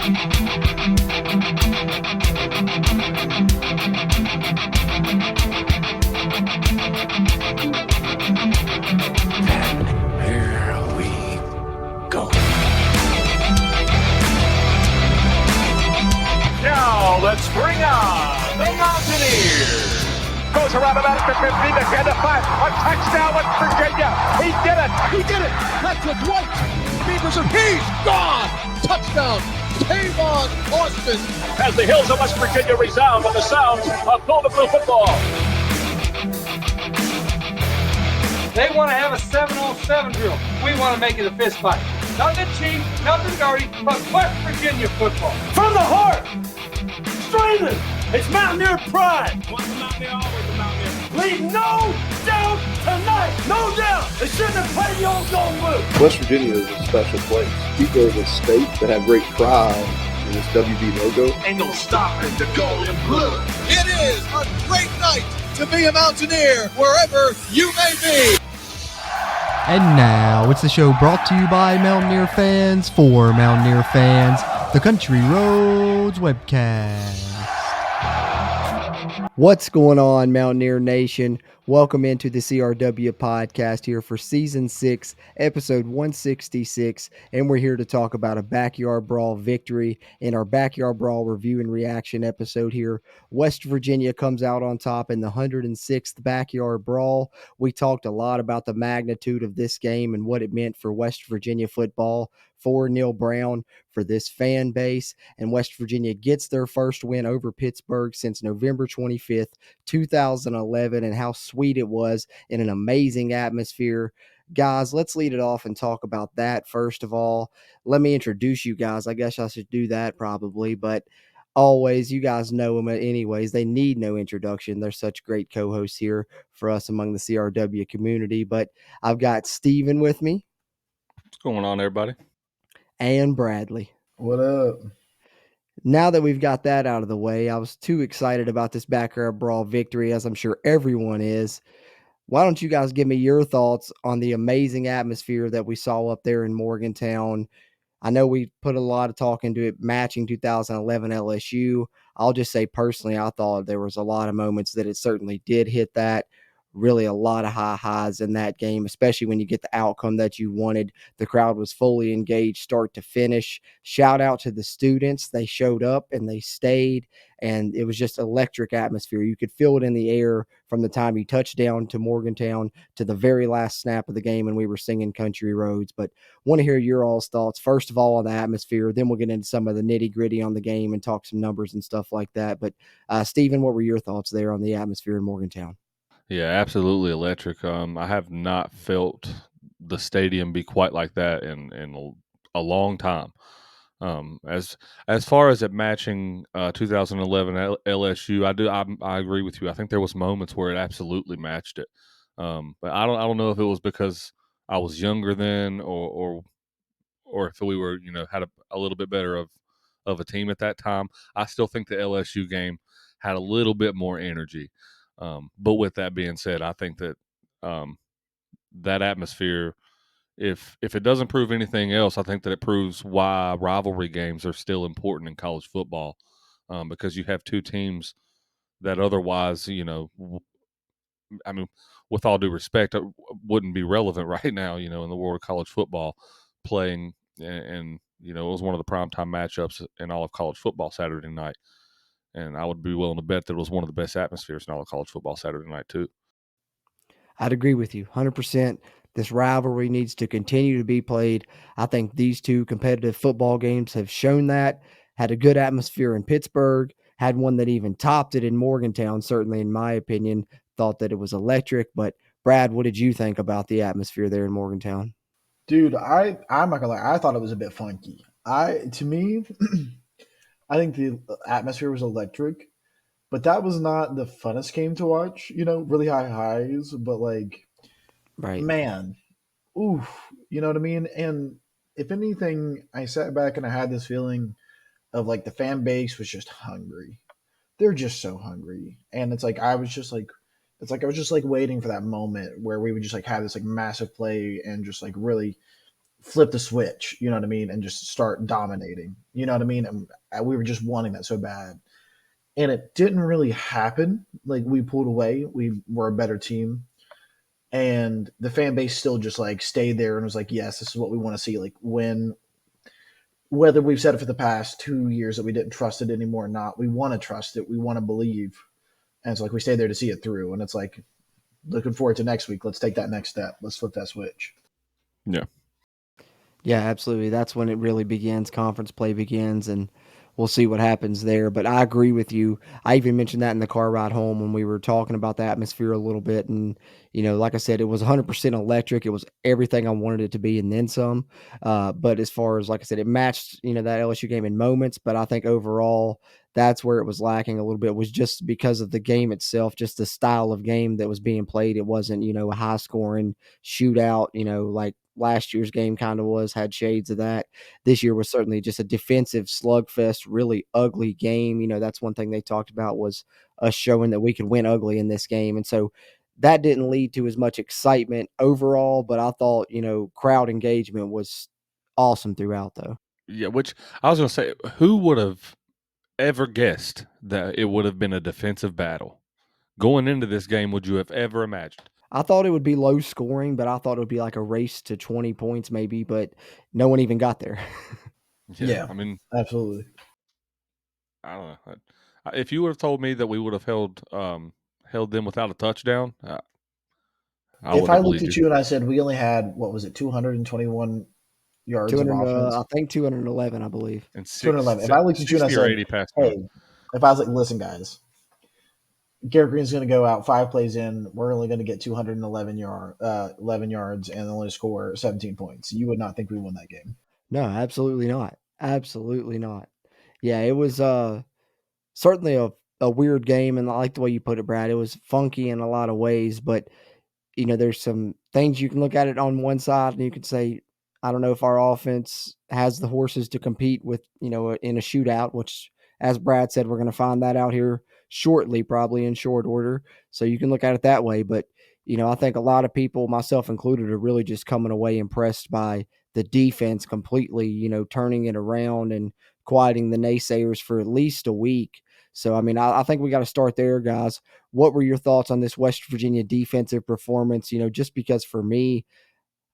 Let's bring on the Mountaineers. Goes around about after 50, the 10 to 5. A touchdown with Virginia. He did it. He did it. That's what Dwight Beavers and he's gone. Touchdown. Tavon Austin. As the hills of West Virginia resound with the sounds of Golden Blue football. They want to have a 7-on-7 drill. We want to make it a fist fight. Nothing cheap, nothing dirty, but West Virginia football. From the heart. Streaming. It's Mountaineer pride. Once a Mountaineer, always a Mountaineer. Leave no doubt tonight. No doubt. They shouldn't have played the old Golden Blue. West Virginia is a special place. People of the state that have great pride in this WV logo. Ain't no stopping the Golden Blue. It is a great night to be a Mountaineer wherever you may be. And now it's the show brought to you by Mountaineer fans for Mountaineer fans, the Country Roads webcast. What's going on, Mountaineer Nation? Welcome into the CRW podcast here for Season 6, Episode 166, and we're here to talk about a Backyard Brawl victory. In our Backyard Brawl review and reaction episode here, West Virginia comes out on top in the 106th Backyard Brawl. We talked a lot about the magnitude of this game and what it meant for West Virginia football, for Neil Brown, for this fan base, and West Virginia gets their first win over Pittsburgh since November 25th, 2011, and how sweet it was in an amazing atmosphere. Guys, let's lead it off and talk about that. First of all, let me introduce you guys. I guess I should do that probably, but always, you guys know them anyways. They need no introduction. They're such great co-hosts here for us among the CRW community, but I've got Steven with me. What's going on, everybody? And Bradley. What up? Now that we've got that out of the way, I was too excited about this Backyard Brawl victory, as I'm sure everyone is. Why don't you guys give me your thoughts on the amazing atmosphere that we saw up there in Morgantown? I know we put a lot of talk into it matching 2011 LSU. I'll just say personally, I thought there was a lot of moments that it certainly did hit that. Really a lot of high highs in that game, especially when you get the outcome that you wanted. The crowd was fully engaged start to finish. Shout out to the students. They showed up and they stayed, and it was just electric atmosphere. You could feel it in the air from the time you touched down to Morgantown to the very last snap of the game, and we were singing Country Roads. But want to hear your all's thoughts, first of all, on the atmosphere. Then we'll get into some of the nitty-gritty on the game and talk some numbers and stuff like that. But, Steven, what were your thoughts there on the atmosphere in Morgantown? Yeah, absolutely electric. I have not felt the stadium be quite like that in a long time. As far as it matching 2011 LSU, I agree with you. I think there was moments where it absolutely matched it. But I don't know if it was because I was younger then, or if we were had a little bit better of a team at that time. I still think the LSU game had a little bit more energy. But with that being said, I think that that atmosphere, if it doesn't prove anything else, I think that it proves why rivalry games are still important in college football, because you have two teams that otherwise, I mean, with all due respect, wouldn't be relevant right now, in the world of college football playing. And it was one of the primetime matchups in all of college football Saturday night. And I would be willing to bet that it was one of the best atmospheres in all of college football Saturday night, too. I'd agree with you 100%. This rivalry needs to continue to be played. I think these two competitive football games have shown that. Had a good atmosphere in Pittsburgh, had one that even topped it in Morgantown, certainly in my opinion. Thought that it was electric. But, Brad, what did you think about the atmosphere there in Morgantown? Dude, I'm not gonna lie. I thought it was a bit funky. To me, I think the atmosphere was electric, but that was not the funnest game to watch. Really high highs, but right, man, oof, you know what I mean? And if anything, I sat back and I had this feeling of the fan base was just hungry. They're just so hungry, and I was just waiting for that moment where we would just have this massive play and just really flip the switch, you know what I mean, and just start dominating, you know what I mean? And we were just wanting that so bad. And it didn't really happen. Like, we pulled away. We were a better team. And the fan base still just like stayed there and was like, yes, this is what we want to see. Like, whether we've said it for the past 2 years that we didn't trust it anymore or not, we want to trust it. We want to believe. And it's like we stayed there to see it through. And it's like, looking forward to next week. Let's take that next step. Let's flip that switch. Yeah. Yeah, absolutely. That's when it really begins. Conference play begins, and we'll see what happens there. But I agree with you. I even mentioned that in the car ride home when we were talking about the atmosphere a little bit. And, like I said, it was 100% electric. It was everything I wanted it to be and then some. But as far as, like I said, it matched, that LSU game in moments. But I think overall, that's where it was lacking a little bit, was just because of the game itself, just the style of game that was being played. It wasn't, a high scoring shootout, like last year's game kind of had shades of that. This year was certainly just a defensive slugfest, really ugly game. That's one thing they talked about, was us showing that we could win ugly in this game. And so that didn't lead to as much excitement overall, but I thought, crowd engagement was awesome throughout though. Yeah, which I was going to say, who would have ever guessed that it would have been a defensive battle? Going into this game, would you have ever imagined? I thought it would be low scoring, but I thought it would be like a race to 20 points maybe, but no one even got there. Yeah, I mean, absolutely. I don't know. If you would have told me that we would have held them without a touchdown, I If would I have looked believed at you. you and I said we only had, what was it, 221 yards of 200, offense? I think 211, I believe. And 211. If I looked at you and I 60 or said, 80 passing yards. hey, if I was like, listen, guys, Garrett Green's going to go out 5 plays in. We're only going to get 211 11 yards and only score 17 points. You would not think we won that game. No, absolutely not. Absolutely not. Yeah, it was certainly a weird game, and I like the way you put it, Brad. It was funky in a lot of ways, but there's some things you can look at it on one side and you could say, I don't know if our offense has the horses to compete with, in a shootout, which, as Brad said, we're going to find that out here shortly, probably in short order. So you can look at it that way. But, I think a lot of people, myself included, are really just coming away impressed by the defense completely, turning it around and quieting the naysayers for at least a week. So, I mean, I think we got to start there, guys. What were your thoughts on this West Virginia defensive performance? Just because for me,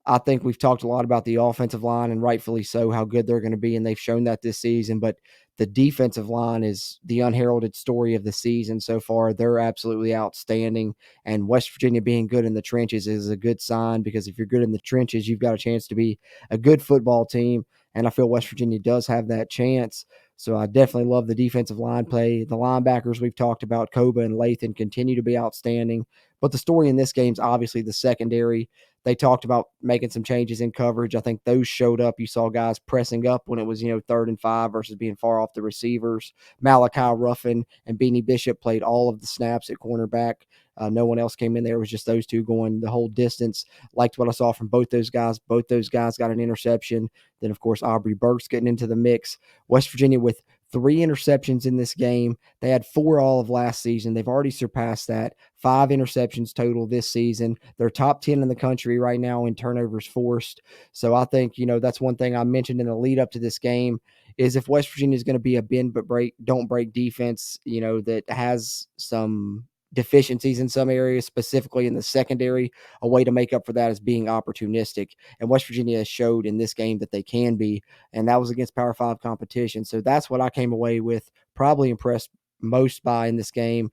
I think we've talked a lot about the offensive line, and rightfully so, how good they're going to be, and they've shown that this season. But the defensive line is the unheralded story of the season so far. They're absolutely outstanding, and West Virginia being good in the trenches is a good sign, because if you're good in the trenches, you've got a chance to be a good football team, and I feel West Virginia does have that chance. So I definitely love the defensive line play. The linebackers we've talked about, Koba and Lathan, continue to be outstanding. But the story in this game is obviously the secondary. They talked about making some changes in coverage. I think those showed up. You saw guys pressing up when it was, 3rd and 5 versus being far off the receivers. Malachi Ruffin and Beanie Bishop played all of the snaps at cornerback. No one else came in there. It was just those two going the whole distance. Liked what I saw from both those guys. Both those guys got an interception. Then, of course, Aubrey Burks getting into the mix. West Virginia with 3 interceptions in this game. They had 4 all of last season. They've already surpassed that. 5 interceptions total this season. They're top 10 in the country right now in turnovers forced. So I think, that's one thing I mentioned in the lead up to this game, is if West Virginia is going to be a bend but don't break defense, that has some deficiencies in some areas, specifically in the secondary, a way to make up for that is being opportunistic. And West Virginia has showed in this game that they can be, and that was against Power 5 competition. So that's what I came away with, probably impressed most by in this game,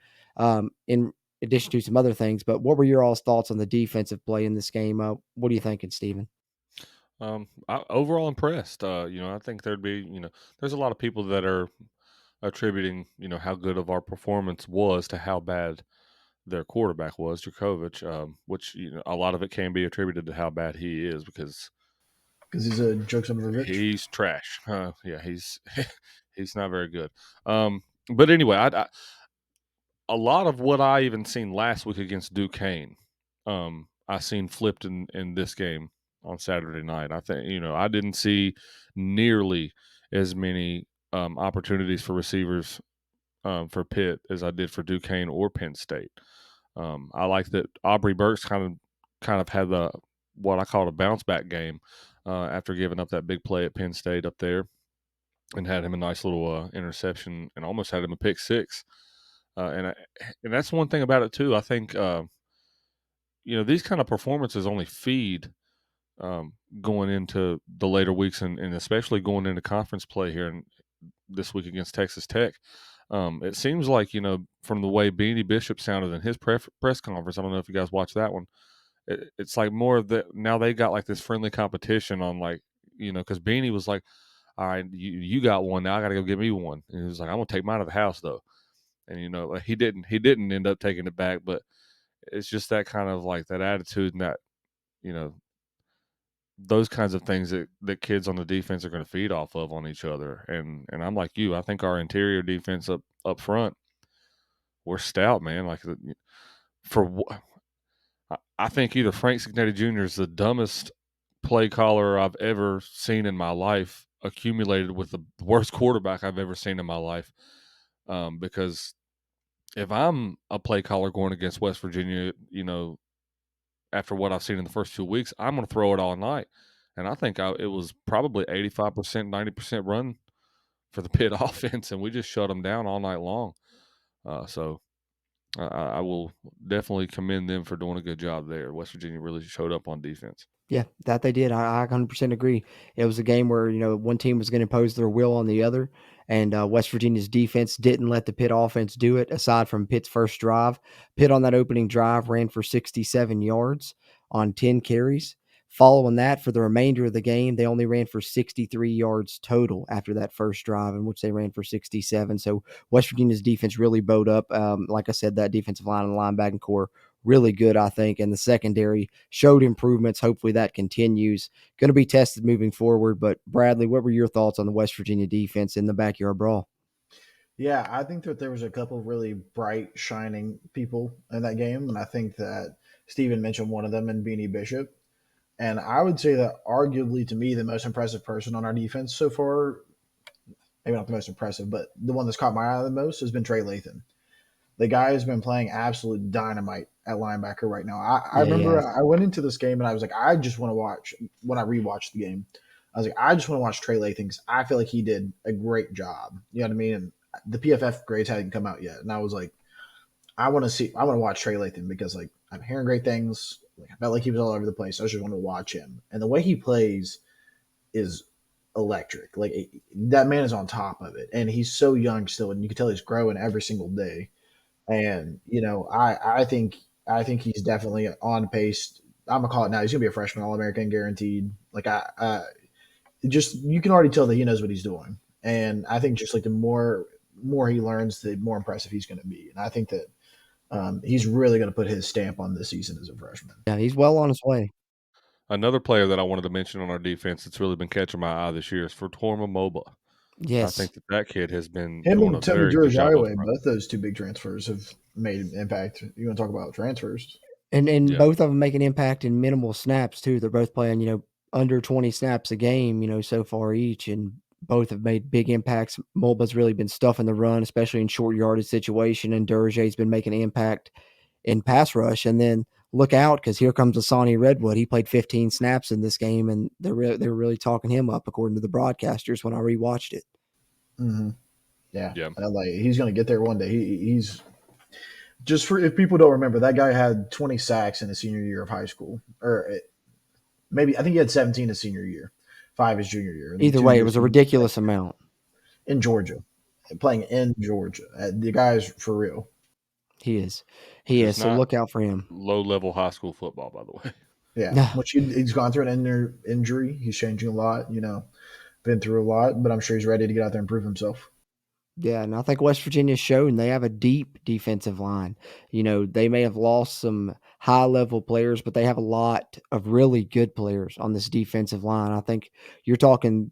in addition to some other things. But what were your all's thoughts on the defensive play in this game? What are you thinking, Stephen? Overall impressed. I think there'd be, there's a lot of people that are attributing, how good of our performance was to how bad their quarterback was, Djokovic, which, a lot of it can be attributed to how bad he is, because he's a joke son of a bitch. he's trash. Yeah, he's he's not very good. But anyway, a lot of what I even seen last week against Duquesne, I seen flipped in this game on Saturday night. I think, I didn't see nearly as many opportunities for receivers for Pitt as I did for Duquesne or Penn State. I like that Aubrey Burks kind of had what I call a bounce back game after giving up that big play at Penn State up there, and had him a nice little interception, and almost had him a pick six. And that's one thing about it too. I think these kind of performances only feed going into the later weeks, and especially going into conference play here this week against Texas Tech. It seems like, from the way Beanie Bishop sounded in his press conference, I don't know if you guys watched that one. It's like more of the, now they got like this friendly competition on, like, because Beanie was like, all right, you got one, now I got to go get me one. And he was like, I'm gonna take mine to the house though. And like, he didn't end up taking it back, but it's just that kind of like that attitude, and that, those kinds of things that kids on the defense are going to feed off of on each other. And I'm like you, I think our interior defense up front, we're stout, man. Like, I think either Frank Cignetti Jr. is the dumbest play caller I've ever seen in my life, accumulated with the worst quarterback I've ever seen in my life. Because if I'm a play caller going against West Virginia, after what I've seen in the first 2 weeks, I'm going to throw it all night. And I think it was probably 85%, 90% run for the Pitt offense, and we just shut them down all night long. So I will definitely commend them for doing a good job there. West Virginia really showed up on defense. Yeah, that they did. I 100% agree. It was a game where, one team was going to impose their will on the other, and West Virginia's defense didn't let the Pitt offense do it, aside from Pitt's first drive. Pitt on that opening drive ran for 67 yards on 10 carries. Following that, for the remainder of the game, they only ran for 63 yards total after that first drive, in which they ran for 67. So West Virginia's defense really bowed up. Like I said, that defensive line and linebacking core really good, I think, and the secondary showed improvements. Hopefully that continues. Going to be tested moving forward. But Bradley, what were your thoughts on the West Virginia defense in the backyard brawl? Yeah, I think that there was a couple really bright, shining people in that game, and I think that Steven mentioned one of them in Beanie Bishop. And I would say that arguably, to me, the most impressive person on our defense so far, maybe not the most impressive, but the one that's caught my eye the most has been Trey Lathan. The guy has been playing absolute dynamite at linebacker right now. I remember I went into this game and I was like, I just want to watch, when I rewatched the game, I was like, I just want to watch Trey Lathan because I feel like he did a great job. You know what I mean? And the PFF grades hadn't come out yet. And I was like, I want to watch Trey Lathan because, like, I'm hearing great things. Like, I felt like he was all over the place. I just want to watch him. And the way he plays is electric. Like, that man is on top of it. And he's so young still. And you can tell he's growing every single day. And, I think he's definitely on pace. I'm gonna call it now. He's gonna be a freshman All-American guaranteed. Like, you can already tell that he knows what he's doing. And I think just like the more he learns, the more impressive he's going to be. And I think that he's really going to put his stamp on this season as a freshman. Yeah, he's well on his way. Another player that I wanted to mention on our defense that's really been catching my eye this year is Torma Moba. Yes. I think that kid has been him doing and a Tony very good job. both those two big transfers have made an impact. You want to talk about transfers? And both of them make an impact in minimal snaps too. They're both playing, under 20 snaps a game, so far each, and both have made big impacts. Mulba's really been stuffing the run, especially in short yardage situation, and Durge's been making an impact in pass rush. And then look out, because here comes Asani Redwood. He played 15 snaps in this game, and they were really talking him up, according to the broadcasters, when I rewatched it. Mm-hmm. Yeah. Like, he's going to get there one day. He's just for, if people don't remember, that guy had 20 sacks in his senior year of high school, or maybe I think he had 17 his senior year, 5 his junior year. Either way, it was a ridiculous amount in Georgia, playing in Georgia. The guy's for real. He is. So look out for him. Low-level high school football, by the way. Yeah, which he's gone through an injury. He's changing a lot. Been through a lot, but I'm sure he's ready to get out there and prove himself. Yeah, and I think West Virginia's shown they have a deep defensive line. They may have lost some high-level players, but they have a lot of really good players on this defensive line. I think you're talking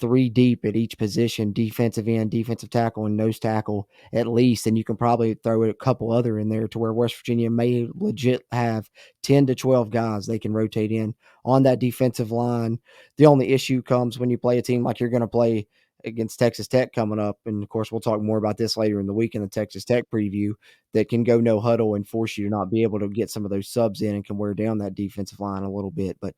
3 deep at each position: defensive end, defensive tackle, and nose tackle at least. And you can probably throw a couple other in there to where West Virginia may legit have 10 to 12 guys they can rotate in on that defensive line. The only issue comes when you play a team like you're going to play against Texas Tech coming up. And of course, we'll talk more about this later in the week in the Texas Tech preview, that can go no huddle and force you to not be able to get some of those subs in and can wear down that defensive line a little bit. But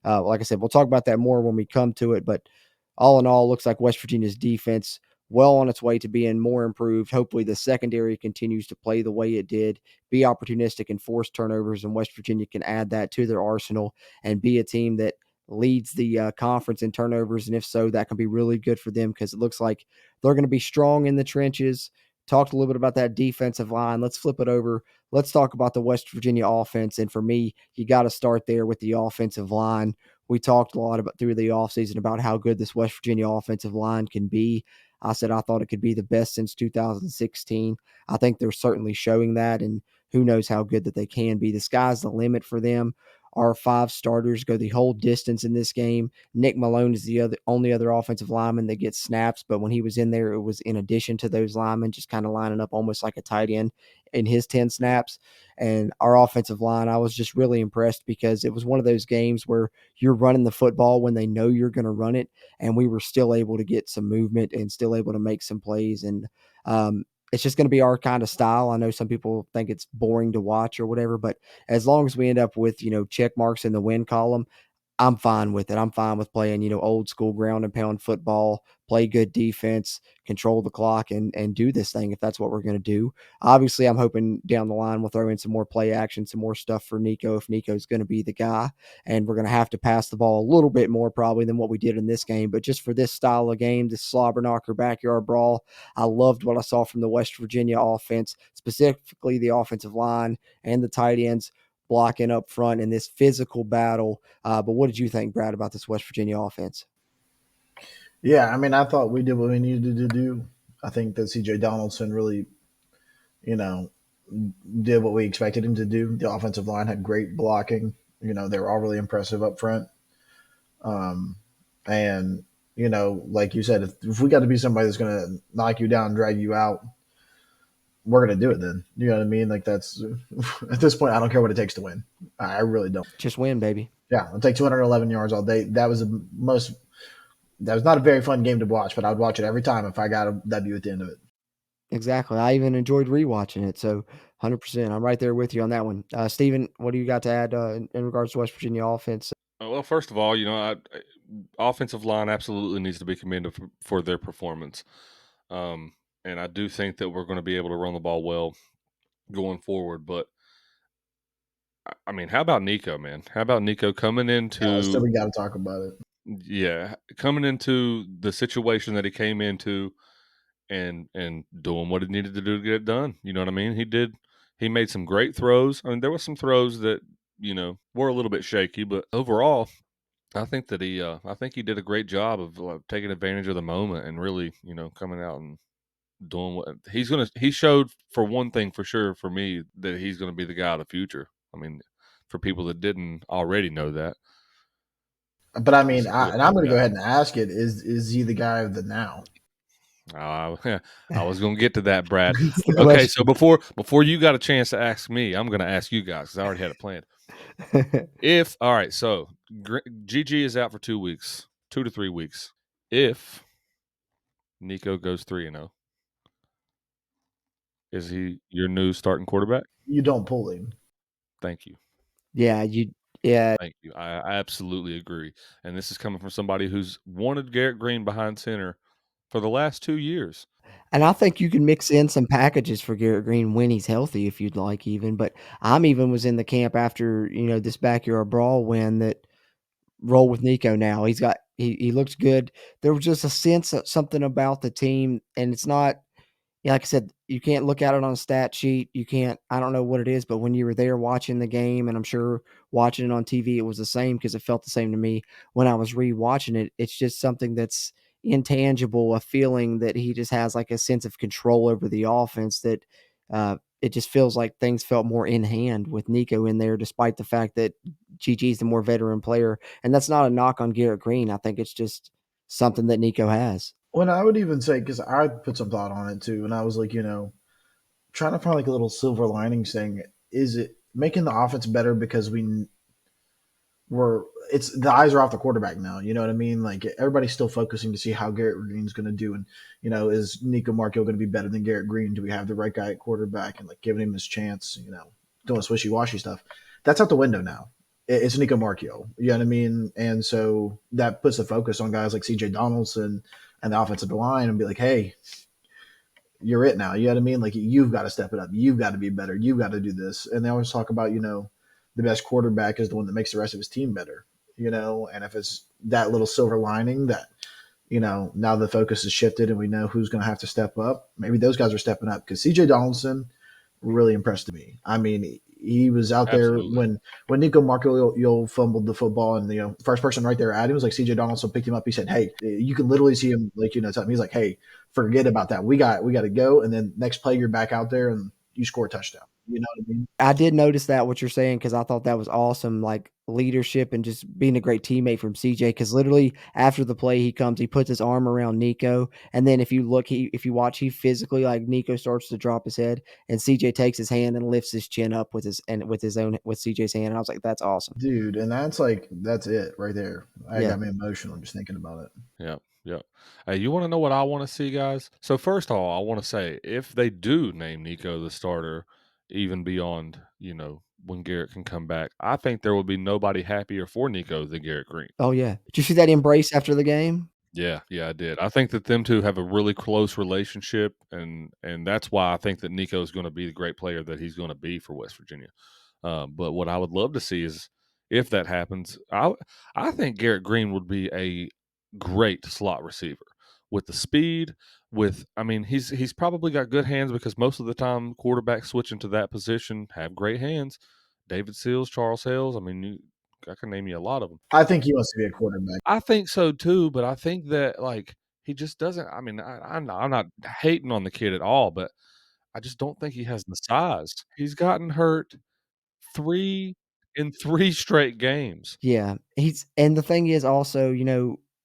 like I said, we'll talk about that more when we come to it. But all in all, looks like West Virginia's defense well on its way to being more improved. Hopefully the secondary continues to play the way it did, be opportunistic and force turnovers, and West Virginia can add that to their arsenal and be a team that leads the conference in turnovers. And if so, that can be really good for them because it looks like they're going to be strong in the trenches. Talked a little bit about that defensive line. Let's flip it over. Let's talk about the West Virginia offense. And for me, you got to start there with the offensive line. We talked a lot about through the offseason about how good this West Virginia offensive line can be. I said I thought it could be the best since 2016. I think they're certainly showing that, and who knows how good that they can be. The sky's the limit for them. Our 5 starters go the whole distance in this game. Nick Malone is the only other offensive lineman that gets snaps, but when he was in there, it was in addition to those linemen, just kind of lining up almost like a tight end in his 10 snaps. And our offensive line, I was just really impressed because it was one of those games where you're running the football when they know you're going to run it, and we were still able to get some movement and still able to make some plays. And it's just going to be our kind of style. I know some people think it's boring to watch or whatever, but as long as we end up with, check marks in the win column, I'm fine with it. I'm fine with playing, old school ground and pound football, play good defense, control the clock, and do this thing if that's what we're going to do. Obviously, I'm hoping down the line we'll throw in some more play action, some more stuff for Nico if Nico's going to be the guy. And we're going to have to pass the ball a little bit more probably than what we did in this game. But just for this style of game, this slobber knocker backyard brawl, I loved what I saw from the West Virginia offense, specifically the offensive line and the tight ends blocking up front in this physical battle. But what did you think, Brad, about this West Virginia offense? Yeah, I mean, I thought we did what we needed to do. I think that CJ Donaldson really, did what we expected him to do. The offensive line had great blocking. They were all really impressive up front. And, like you said, if we got to be somebody that's going to knock you down, drag you out, we're going to do it then. You know what I mean? Like that's at this point, I don't care what it takes to win. I really don't. Just win, baby. Yeah, I'll take 211 yards all day. That was not a very fun game to watch, but I'd watch it every time if I got a W at the end of it. Exactly. I even enjoyed rewatching it. So 100%. I'm right there with you on that one. Steven, what do you got to add in regards to West Virginia offense? Well, first of all, offensive line absolutely needs to be commended for their performance. And I do think that we're going to be able to run the ball well going forward. But, I mean, how about Nico, man? How about Nico coming into still we got to talk about it. Yeah, coming into the situation that he came into and doing what he needed to do to get it done. You know what I mean? He made some great throws. I mean, there were some throws that, were a little bit shaky, but overall, I think that he did a great job of taking advantage of the moment and really, coming out and doing what he showed for one thing for sure for me that he's going to be the guy of the future. I mean, for people that didn't already know that. But I mean, I'm going to go ahead and ask it: Is he the guy of the now? I was going to get to that, Brad. Okay, so before you got a chance to ask me, I'm going to ask you guys because I already had it planned. All right, so GG is out for 2 weeks, 2 to 3 weeks. If Nico goes 3-0, is he your new starting quarterback? You don't pull him. Thank you. Yeah, Thank you. I absolutely agree. And this is coming from somebody who's wanted Garrett Green behind center for the last 2 years. And I think you can mix in some packages for Garrett Green when he's healthy, if you'd like, even. But I'm even was in the camp after this backyard brawl win that roll with Nico. Now he looks good. There was just a sense of something about the team, and it's not. Like I said, you can't look at it on a stat sheet. You can't. I don't know what it is, but when you were there watching the game, and I'm sure watching it on TV, it was the same because it felt the same to me when I was rewatching it. It's just something that's intangible, a feeling that he just has like a sense of control over the offense that it just feels like things felt more in hand with Nico in there, despite the fact that GG's the more veteran player. And that's not a knock on Garrett Green. I think it's just something that Nico has. Well, I would even say, because I put some thought on it too, and I was like, trying to find like a little silver lining thing. Is it making the offense better because the eyes are off the quarterback now? You know what I mean? Like everybody's still focusing to see how Garrett Green's going to do, and is Nico Markio going to be better than Garrett Green? Do we have the right guy at quarterback and like giving him his chance? Doing swishy washy stuff. That's out the window now. it's Nico Marchiol. You know what I mean? And so that puts the focus on guys like CJ Donaldson and the offensive line and be like, hey, you're it now. You know what I mean? Like, you've got to step it up. You've got to be better. You've got to do this. And they always talk about, the best quarterback is the one that makes the rest of his team better, and if it's that little silver lining that, now the focus has shifted and we know who's going to have to step up, maybe those guys are stepping up, because CJ Donaldson really impressed me. I mean, he was out there Absolutely. when Nico Marco fumbled the football, and the first person right there at him was like CJ Donaldson picked him up. He said, "Hey," you can literally see him tell me, he's like, "Hey, forget about that. We got to go." And then next play, you're back out there and you score a touchdown. You know what I mean? I did notice that what you're saying, because I thought that was awesome, like leadership and just being a great teammate from CJ. Because literally after the play, he comes, he puts his arm around Nico, and then if you look, if you watch, he physically, like, Nico starts to drop his head, and CJ takes his hand and lifts his chin up with CJ's hand, and I was like, that's awesome. Dude, and that's it right there. I Yeah. got me emotional just thinking about it. Yep. Yep. Hey, you want to know what I want to see, guys? So first of all, I want to say, if they do name Nico the starter, even beyond, when Garrett can come back, I think there will be nobody happier for Nico than Garrett Green. Oh yeah. Did you see that embrace after the game? Yeah, I did. I think that them two have a really close relationship, and that's why I think that Nico is going to be the great player that he's going to be for West Virginia. But what I would love to see is, if that happens, I think Garrett Green would be a great slot receiver with the speed. He's probably got good hands, because most of the time quarterbacks switching to that position have great hands. David Seals, Charles Hales. I can name you a lot of them. I think he wants to be a quarterback. I think so too, but I think that, like, he just doesn't. I'm not hating on the kid at all, but I just don't think he has the size. He's gotten hurt 3 in 3 straight games. Yeah, and the thing is also,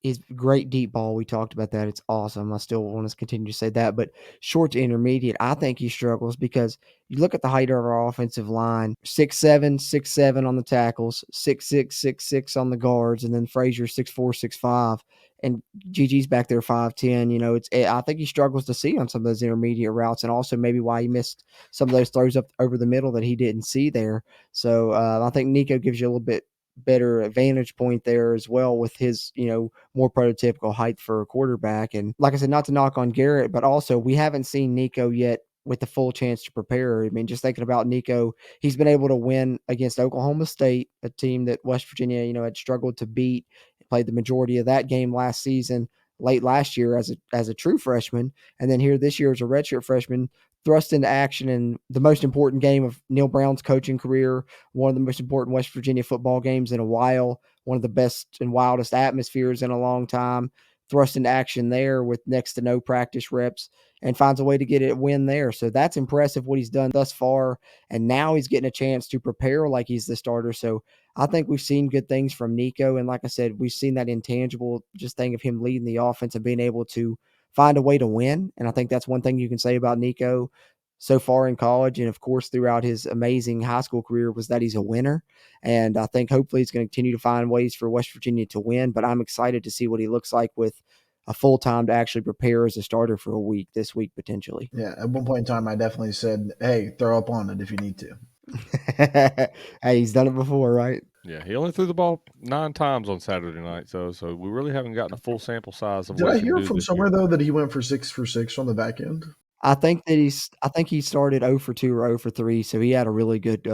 his great deep ball, we talked about that, it's awesome. I still want to continue to say that, but short to intermediate, I think he struggles, because you look at the height of our offensive line, 6'7" on the tackles, 6'6" on the guards, and then Frazier 6'4", 6'5", and GG's back there 5'10". I think he struggles to see on some of those intermediate routes, and also maybe why he missed some of those throws up over the middle that he didn't see there. So I think Nico gives you a little bit better advantage point there as well, with his, more prototypical height for a quarterback. And like I said, not to knock on Garrett, but also we haven't seen Nico yet with the full chance to prepare. I mean, just thinking about Nico, he's been able to win against Oklahoma State, a team that West Virginia, had struggled to beat. He played the majority of that game last season, late last year as a true freshman, and then here this year as a redshirt freshman, thrust into action in the most important game of Neil Brown's coaching career, one of the most important West Virginia football games in a while, one of the best and wildest atmospheres in a long time, thrust into action there with next to no practice reps, and finds a way to get a win there. So that's impressive what he's done thus far, and now he's getting a chance to prepare like he's the starter. So I think we've seen good things from Nico, and like I said, we've seen that intangible just thing of him leading the offense and being able to find a way to win. And I think that's one thing you can say about Nico so far in college, and of course throughout his amazing high school career, was that he's a winner. And I think hopefully he's going to continue to find ways for West Virginia to win. But I'm excited to see what he looks like with a full time to actually prepare as a starter for a week, this week potentially. Yeah, at one point in time, I definitely said, "Hey, throw up on it if you need to." Hey, he's done it before, right? Yeah, he only threw the ball 9 times on Saturday night, so we really haven't gotten a full sample size of Did what I he can hear do from this somewhere year. though that he went for 6 on the back end? I think he started 0 for 2 or 0 for 3, so he had a really good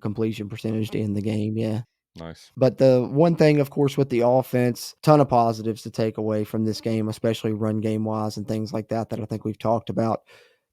completion percentage to end the game. Yeah. Nice. But the one thing, of course, with the offense, ton of positives to take away from this game, especially run game wise and things like that I think we've talked about.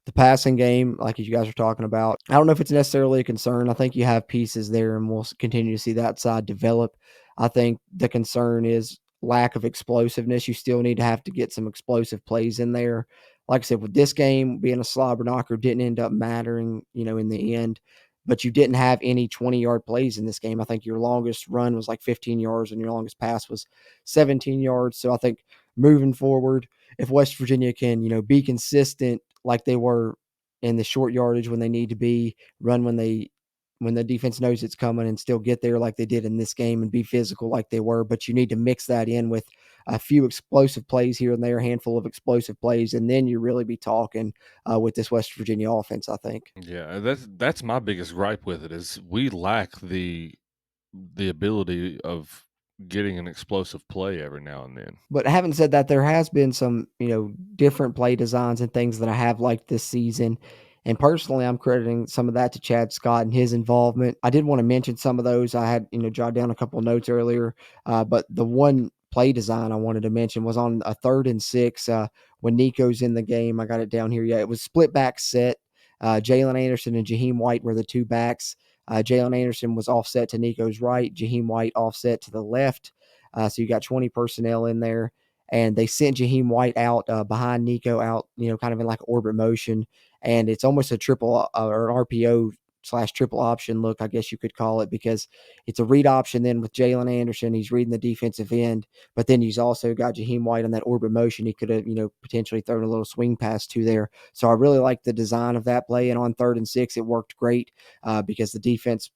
The passing game, like you guys are talking about, I don't know if it's necessarily a concern. I think you have pieces there, and we'll continue to see that side develop. I think the concern is lack of explosiveness. You still need to have to get some explosive plays in there. Like I said, with this game being a slobber knocker didn't end up mattering, in the end, but you didn't have any 20-yard plays in this game. I think your longest run was like 15 yards and your longest pass was 17 yards. So I think moving forward, if West Virginia can, be consistent like they were in the short yardage when they need to be, run when the defense knows it's coming, and still get there like they did in this game and be physical like they were. But you need to mix that in with a few explosive plays here and there, a handful of explosive plays, and then you really be talking with this West Virginia offense, I think. Yeah, that's my biggest gripe with it, is we lack the the ability of getting an explosive play every now and then. But having said that, there has been some, different play designs and things that I have liked this season. And personally, I'm crediting some of that to Chad Scott and his involvement. I did want to mention some of those. I had, jotted down a couple of notes earlier. But the one play design I wanted to mention was on a 3rd and 6 when Nico's in the game. I got it down here. Yeah, it was split back set. Jalen Anderson and Jaheim White were the two backs. Jalen Anderson was offset to Nico's right. Jaheim White offset to the left. So you got 20 personnel in there, and they sent Jaheim White out behind Nico out, kind of in like orbit motion. And it's almost a triple or an RPO / triple option look, I guess you could call it, because it's a read option then with Jalen Anderson. He's reading the defensive end, but then he's also got Jaheim White on that orbit motion. He could have, potentially thrown a little swing pass to there. So I really like the design of that play. And on 3rd and 6, it worked great because the defense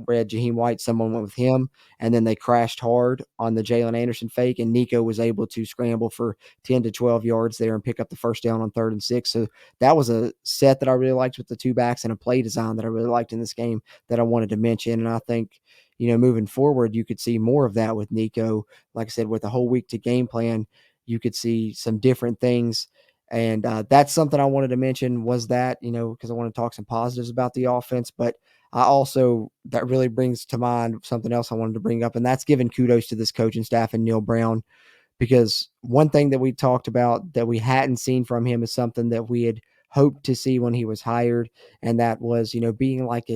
read Jaheim White, someone went with him, and then they crashed hard on the Jalen Anderson fake, and Nico was able to scramble for 10 to 12 yards there and pick up the first down on 3rd and 6. So that was a set that I really liked with the two backs and a play design that I really liked in this game that I wanted to mention. And I think, moving forward, you could see more of that with Nico. Like I said, with a whole week to game plan, you could see some different things. And that's something I wanted to mention was that, because I want to talk some positives about the offense, but that really brings to mind something else I wanted to bring up, and that's giving kudos to this coaching staff and Neil Brown, because one thing that we talked about that we hadn't seen from him is something that we had hoped to see when he was hired, and that was, being like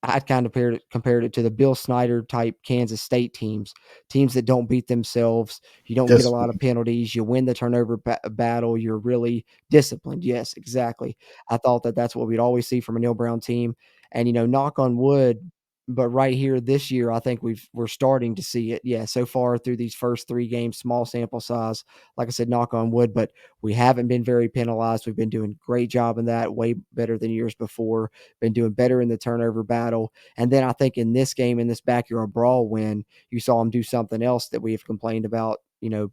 I kind of compared it to the Bill Snyder type Kansas State teams that don't beat themselves. You don't get a lot of penalties. You win the turnover battle. You're really disciplined. Yes, exactly. I thought that that's what we'd always see from a Neil Brown team. And, knock on wood, but right here this year, I think we're starting to see it. Yeah, so far through these first 3 games, small sample size, like I said, knock on wood, but we haven't been very penalized. We've been doing a great job in that, way better than years before, been doing better in the turnover battle. And then I think in this game, in this backyard brawl win, you saw them do something else that we have complained about,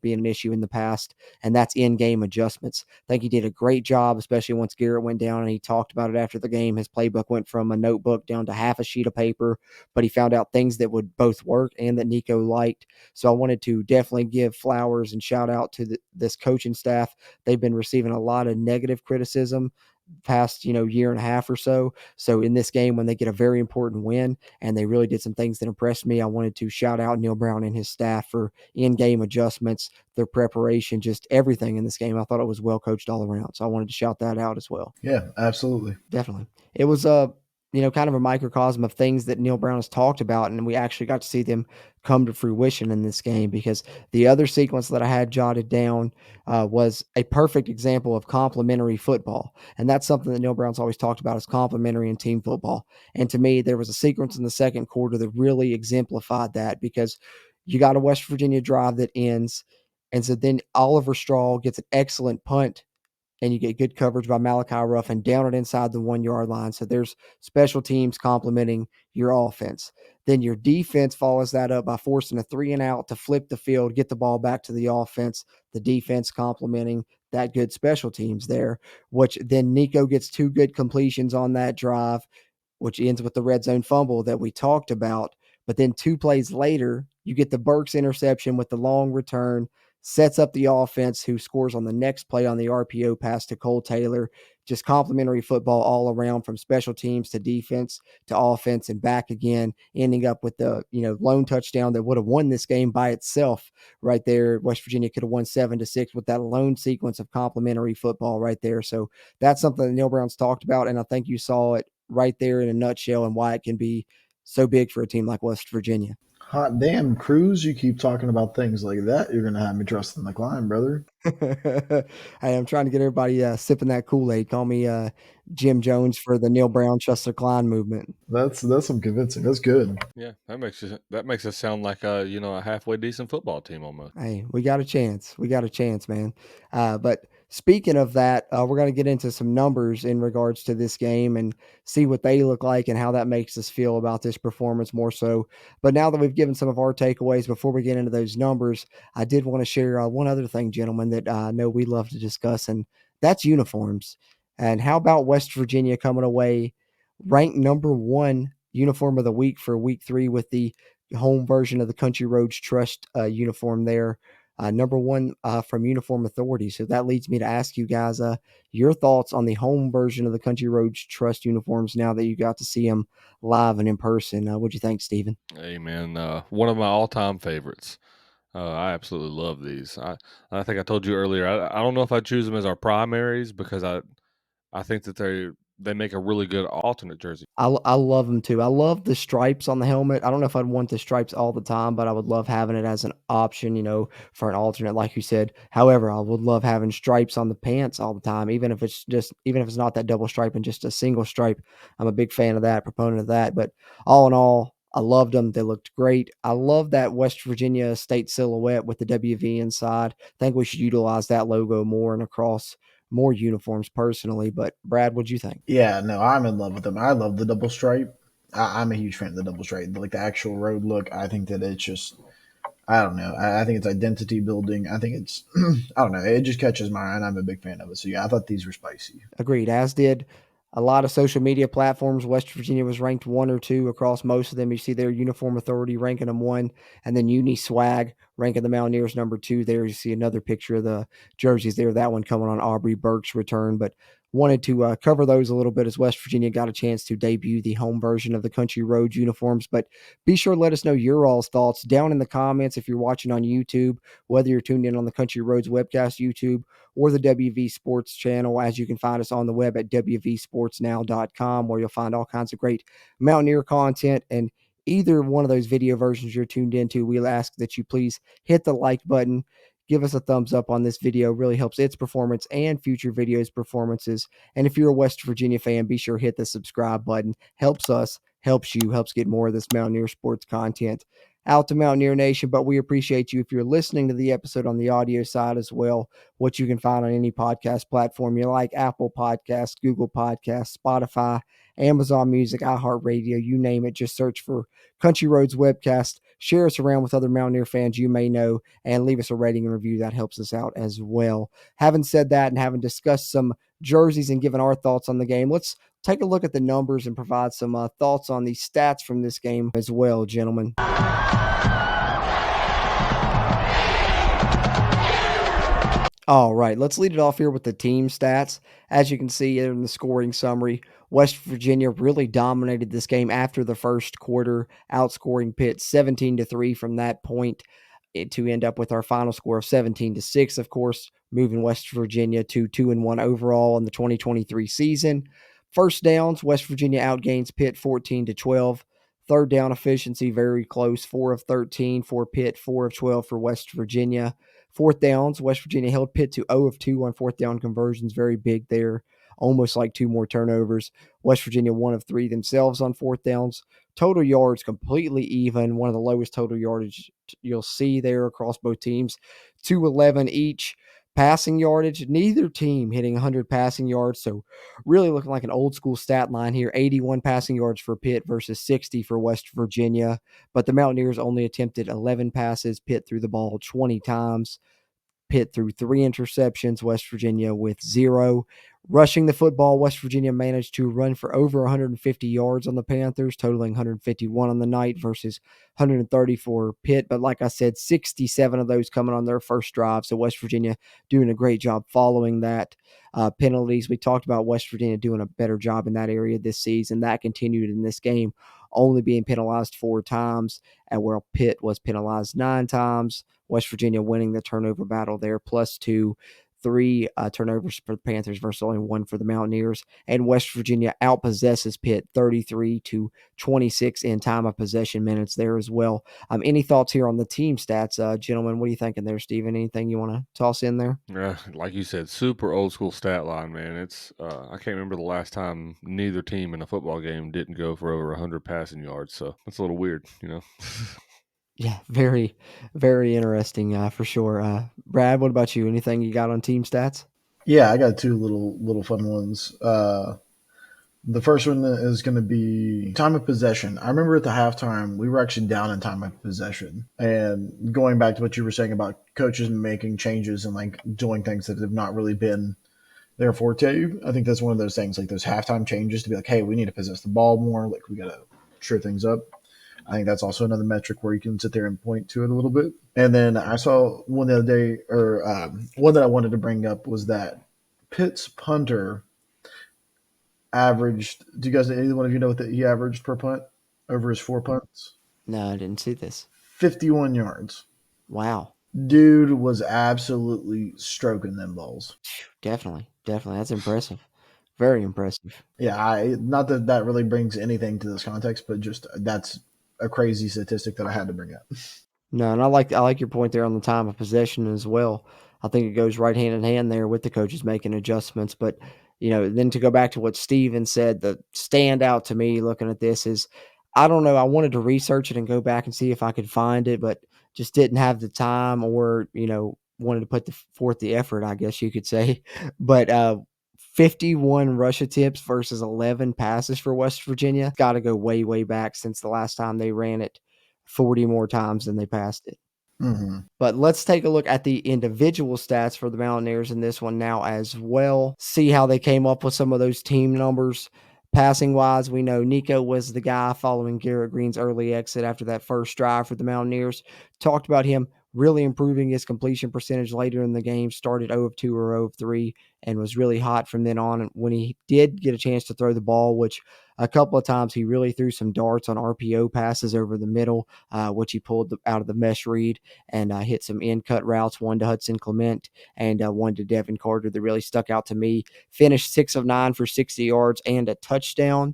being an issue in the past, and that's in-game adjustments. I think he did a great job, especially once Garrett went down, and he talked about it after the game. His playbook went from a notebook down to half a sheet of paper, but he found out things that would both work and that Nico liked. So I wanted to definitely give flowers and shout out to this coaching staff. They've been receiving a lot of negative criticism past year and a half or so. So in this game, when they get a very important win and they really did some things that impressed me, I wanted to shout out Neil Brown and his staff for in-game adjustments, their preparation, just everything in this game. I thought it was well coached all around. So I wanted to shout that out as well. Yeah, absolutely. Definitely. It was kind of a microcosm of things that Neil Brown has talked about, and we actually got to see them come to fruition in this game, because the other sequence that I had jotted down was a perfect example of complementary football. And that's something that Neil Brown's always talked about, is complementary and team football. And to me, there was a sequence in the second quarter that really exemplified that, because you got a West Virginia drive that ends, and so then Oliver Straw gets an excellent punt, and you get good coverage by Malachi Ruffin down it inside the 1-yard line. So there's special teams complementing your offense. Then your defense follows that up by forcing a 3-and-out to flip the field, get the ball back to the offense, the defense complementing that good special teams there, which then Nico gets 2 good completions on that drive, which ends with the red zone fumble that we talked about. But then 2 plays later, you get the Burks interception with the long return, sets up the offense, who scores on the next play on the RPO pass to Cole Taylor. Just complimentary football all around, from special teams to defense to offense and back again, ending up with the lone touchdown that would have won this game by itself right there. West Virginia could have won 7-6 with that lone sequence of complimentary football right there. So that's something that Neil Brown's talked about, and I think you saw it right there in a nutshell, and why it can be so big for a team like West Virginia. Hot damn, Cruz, you keep talking about things like that, you're going to have me trusting the climb, brother. Hey, I'm trying to get everybody sipping that Kool-Aid. Call me Jim Jones for the Neil Brown Trust the Climb movement. That's some convincing. That's good. Yeah, that makes us sound like a halfway decent football team almost. Hey, we got a chance. We got a chance, man. But speaking of that, we're going to get into some numbers in regards to this game and see what they look like and how that makes us feel about this performance more so. But now that we've given some of our takeaways, before we get into those numbers, I did want to share one other thing, gentlemen, that I know we love to discuss, and that's uniforms. And how about West Virginia coming away ranked number 1 uniform of the week for week 3 with the home version of the Country Roads Trust uniform there. Number 1 from Uniform Authority. So that leads me to ask you guys your thoughts on the home version of the Country Roads Trust uniforms now that you got to see them live and in person. What'd you think, Stephen? Hey, man, one of my all-time favorites. I absolutely love these. I think I told you earlier. I don't know if I choose them as our primaries because I think that they make a really good alternate jersey. I love them too. I love the stripes on the helmet. I don't know if I'd want the stripes all the time, but I would love having it as an option, for an alternate, like you said. However, I would love having stripes on the pants all the time, even if it's not that double stripe and just a single stripe. I'm a big fan of that, proponent of that. But all in all, I loved them. They looked great. I love that West Virginia state silhouette with the WV inside. I think we should utilize that logo more and across more uniforms personally. But Brad, what'd you think? Yeah, no, I'm in love with them. I love the double stripe. I'm a huge fan of the double stripe. Like the actual road look, I think that it's just, I don't know. I think it's identity building. I think it's, I don't know. It just catches my eye, and I'm a big fan of it. So yeah, I thought these were spicy. Agreed, as did a lot of social media platforms. West Virginia was ranked 1 or 2 across most of them. You see their Uniform Authority ranking them 1, and then Uniswag ranking the Mountaineers number 2. There you see another picture of the jerseys there. That one coming on Aubrey Burke's return, but wanted to cover those a little bit as West Virginia got a chance to debut the home version of the Country Roads uniforms. But be sure to let us know your all's thoughts down in the comments if you're watching on YouTube, whether you're tuned in on the Country Roads webcast YouTube or the WV Sports channel, as you can find us on the web at wvsportsnow.com, where you'll find all kinds of great Mountaineer content. And either one of those video versions you're tuned into, we'll ask that you please hit the like button, give us a thumbs up on this video. Really helps its performance and future videos performances. And if you're a West Virginia fan, be sure to hit the subscribe button. Helps us, helps you, helps get more of this Mountaineer sports content out to Mountaineer Nation. But we appreciate you if you're listening to the episode on the audio side as well, which you can find on any podcast platform you like: Apple Podcasts, Google Podcasts, Spotify, Amazon Music, iHeartRadio, you name it. Just search for Country Roads Webcast. Share us around with other Mountaineer fans you may know, and leave us a rating and review. That helps us out as well. Having said that, and having discussed some jerseys and given our thoughts on the game, let's take a look at the numbers and provide some thoughts on the stats from this game as well, gentlemen. All right, let's lead it off here with the team stats. As you can see in the scoring summary, West Virginia really dominated this game after the first quarter, outscoring Pitt 17-3 from that point to end up with our final score of 17-6, of course, moving West Virginia to 2-1 overall in the 2023 season. First downs, West Virginia outgains Pitt 14-12. Third down efficiency, very close, 4 of 13 for Pitt, 4 of 12 for West Virginia. Fourth downs, West Virginia held Pitt to 0 of 2 on fourth down conversions, very big there, almost like 2 more turnovers. West Virginia 1 of 3 themselves on fourth downs. Total yards completely even, one of the lowest total yardage you'll see there across both teams, 211 each. Passing yardage, neither team hitting 100 passing yards, so really looking like an old school stat line here. 81 passing yards for Pitt versus 60 for West Virginia, but the Mountaineers only attempted 11 passes. Pitt threw the ball 20 times. Pitt threw 3 interceptions, West Virginia with 0. Rushing the football, West Virginia managed to run for over 150 yards on the Panthers, totaling 151 on the night versus 130 for Pitt. But like I said, 67 of those coming on their first drive. So West Virginia doing a great job following that. Penalties, we talked about West Virginia doing a better job in that area this season. That continued in this game, only being penalized 4 times, and where Pitt was penalized 9 times. West Virginia winning the turnover battle there, +2. 3 turnovers for the Panthers versus only 1 for the Mountaineers. And West Virginia outpossesses Pitt 33-26 in time of possession minutes there as well. Any thoughts here on the team stats, gentlemen? What are you thinking there, Steven? Anything you want to toss in there? Like you said, super old school stat line, man. It's I can't remember the last time neither team in a football game didn't go for over 100 passing yards. So that's a little weird, Yeah, very, very interesting for sure. Brad, what about you? Anything you got on team stats? Yeah, I got 2 little fun ones. The first one is going to be time of possession. I remember at the halftime, we were actually down in time of possession. And going back to what you were saying about coaches making changes and like doing things that have not really been their forte, I think that's one of those things, like those halftime changes to be like, hey, we need to possess the ball more. Like we got to shore things up. I think that's also another metric where you can sit there and point to it a little bit. And then I saw one the other day, or one that I wanted to bring up was that Pitt's punter averaged. Do you guys, any one of you know what he averaged per punt over his 4 punts? No, I didn't see this. 51 yards. Wow. Dude was absolutely stroking them balls. Definitely. That's impressive. Very impressive. Yeah, not that that really brings anything to this context, but just that's a crazy statistic that I had to bring up. No, and I like your point there on the time of possession as well. I think it goes right hand in hand there with the coaches making adjustments. But, then to go back to what Steven said, the standout to me looking at this is, I don't know, I wanted to research it and go back and see if I could find it, but just didn't have the time or, wanted to put forth the effort, I guess you could say. But 51 rush attempts versus 11 passes for West Virginia. Got to go way, way back since the last time they ran it 40 more times than they passed it. Mm-hmm. But let's take a look at the individual stats for the Mountaineers in this one now as well. See how they came up with some of those team numbers. Passing wise, we know Nico was the guy following Garrett Green's early exit after that first drive for the Mountaineers. Talked about him really improving his completion percentage later in the game, started 0 of 2 or 0 of 3, and was really hot from then on. And when he did get a chance to throw the ball, which a couple of times he really threw some darts on RPO passes over the middle, which he pulled out of the mesh read and hit some in-cut routes, one to Hudson Clement and one to Devin Carter that really stuck out to me. Finished 6 of 9 for 60 yards and a touchdown.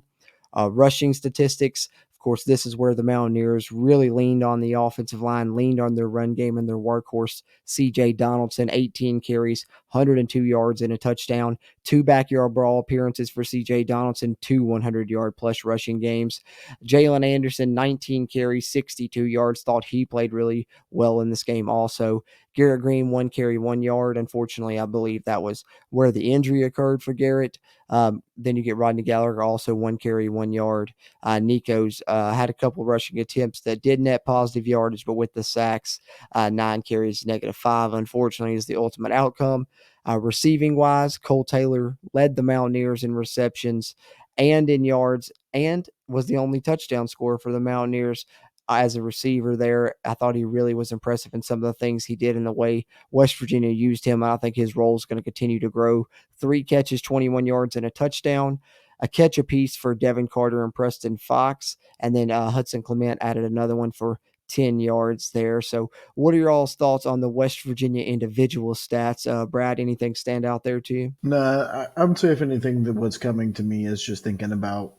Rushing statistics, of course, this is where the Mountaineers really leaned on the offensive line, leaned on their run game and their workhorse, C.J. Donaldson, 18 carries, 102 yards and a touchdown. 2 backyard brawl appearances for C.J. Donaldson, 2 100-yard-plus rushing games. Jalen Anderson, 19 carries, 62 yards. Thought he played really well in this game also. Garrett Green, 1 carry, 1 yard. Unfortunately, I believe that was where the injury occurred for Garrett. Then you get Rodney Gallagher, also 1 carry, 1 yard. Nico's had a couple rushing attempts that did net positive yardage, but with the sacks, 9 carries, -5, unfortunately, is the ultimate outcome. Receiving wise, Cole Taylor led the Mountaineers in receptions and in yards and was the only touchdown scorer for the Mountaineers as a receiver there. I thought he really was impressive in some of the things he did in the way West Virginia used him. I think his role is going to continue to grow. 3 catches, 21 yards, and a touchdown. A catch apiece for Devin Carter and Preston Fox. And then Hudson Clement added another one for 10 yards there. So what are your all's thoughts on the West Virginia individual stats? Brad, anything stand out there to you? No, I would say if anything, that what's coming to me is just thinking about,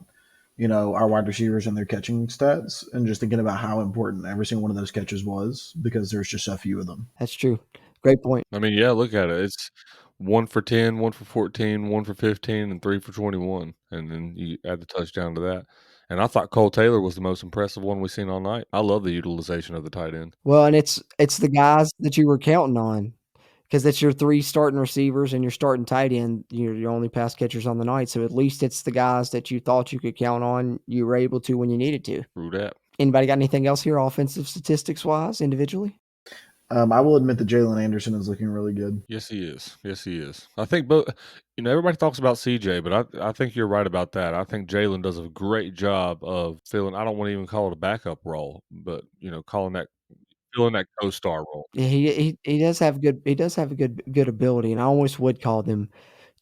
our wide receivers and their catching stats and just thinking about how important every single one of those catches was because there's just a few of them. That's true. Great point. I mean, yeah, look at it. It's 1 for 10, 1 for 14, 1 for 15, and 3 for 21. And then you add the touchdown to that. And I thought Cole Taylor was the most impressive one we've seen all night. I love the utilization of the tight end. Well, and it's the guys that you were counting on because it's your 3 starting receivers and your starting tight end, your only pass catchers on the night. So at least it's the guys that you thought you could count on. You were able to when you needed to. True that. Anybody got anything else here offensive statistics wise individually? I will admit that Jalen Anderson is looking really good. Yes, he is. Yes, he is. I think both. Everybody talks about CJ, but I think you're right about that. I think Jalen does a great job of filling. I don't want to even call it a backup role, but filling that co-star role. Yeah, he does have a good ability, and I almost would call them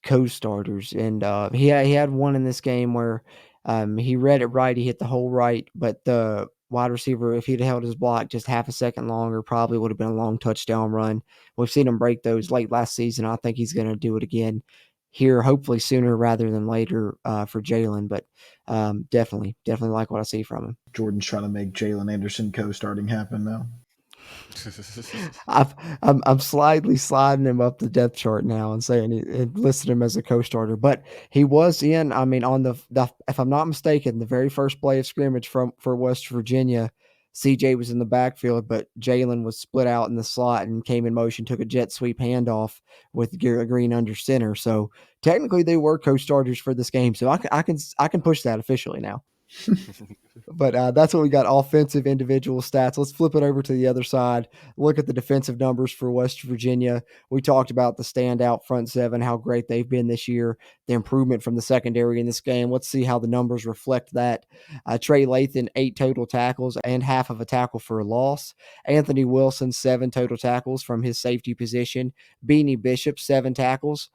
co-starters. And he had one in this game where he read it right, he hit the hole right, but the wide receiver, if he'd held his block just half a second longer, probably would have been a long touchdown run. We've seen him break those late last season. I think he's going to do it again here, hopefully sooner rather than later for Jalen. But definitely like what I see from him. Jordan's trying to make Jalen Anderson co-starting happen now. I'm slightly sliding him up the depth chart now and saying it listed him as a co-starter, but he was in. I mean, on the if I'm not mistaken, the very first play of scrimmage for West Virginia, CJ was in the backfield, but Jalen was split out in the slot and came in motion, took a jet sweep handoff with Garrett Green under center. So technically, they were co-starters for this game. So I can push that officially now. But that's what we got, offensive individual stats. Let's flip it over to the other side. Look at the defensive numbers for West Virginia. We talked about the standout front seven, how great they've been this year, the improvement from the secondary in this game. Let's see how the numbers reflect that. Trey Lathan, 8 total tackles and half of a tackle for a loss. Anthony Wilson, 7 total tackles from his safety position. Beanie Bishop, 7 tackles.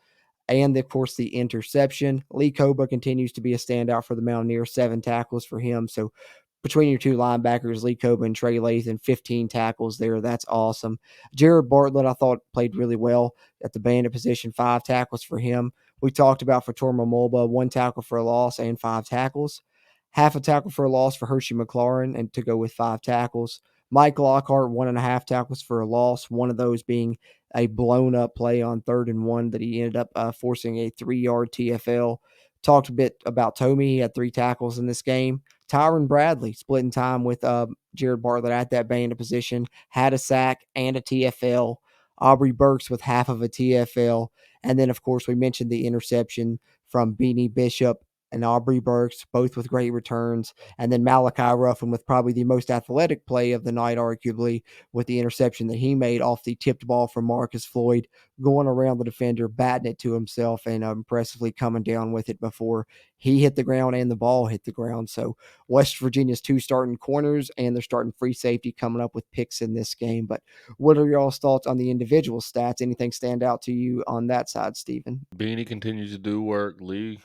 And of course, the interception. Lee Koba continues to be a standout for the Mountaineers, 7 tackles for him. So between your two linebackers, Lee Koba and Trey Lathan, 15 tackles there. That's awesome. Jared Bartlett, I thought, played really well at the bandit position, 5 tackles for him. We talked about Fatorma Mulba, 1 tackle for a loss and 5 tackles. Half a tackle for a loss for Hershey McLaurin, and to go with 5 tackles. Mike Lockhart, 1.5 tackles for a loss, one of those being a blown up play on 3rd and 1 that he ended up forcing a 3-yard TFL. Talked a bit about Tomey. He had 3 tackles in this game. Tyron Bradley splitting time with Jared Bartlett at that bandit position, had a sack and a TFL. Aubrey Burks with half of a TFL. And then, of course, we mentioned the interception from Beanie Bishop and Aubrey Burks, both with great returns. And then Malachi Ruffin with probably the most athletic play of the night, arguably, with the interception that he made off the tipped ball from Marcus Floyd, going around the defender, batting it to himself, and impressively coming down with it before he hit the ground and the ball hit the ground. So West Virginia's 2 starting corners and they're starting free safety coming up with picks in this game. But what are y'all's thoughts on the individual stats? Anything stand out to you on that side, Stephen? Beanie continues to do work. Lee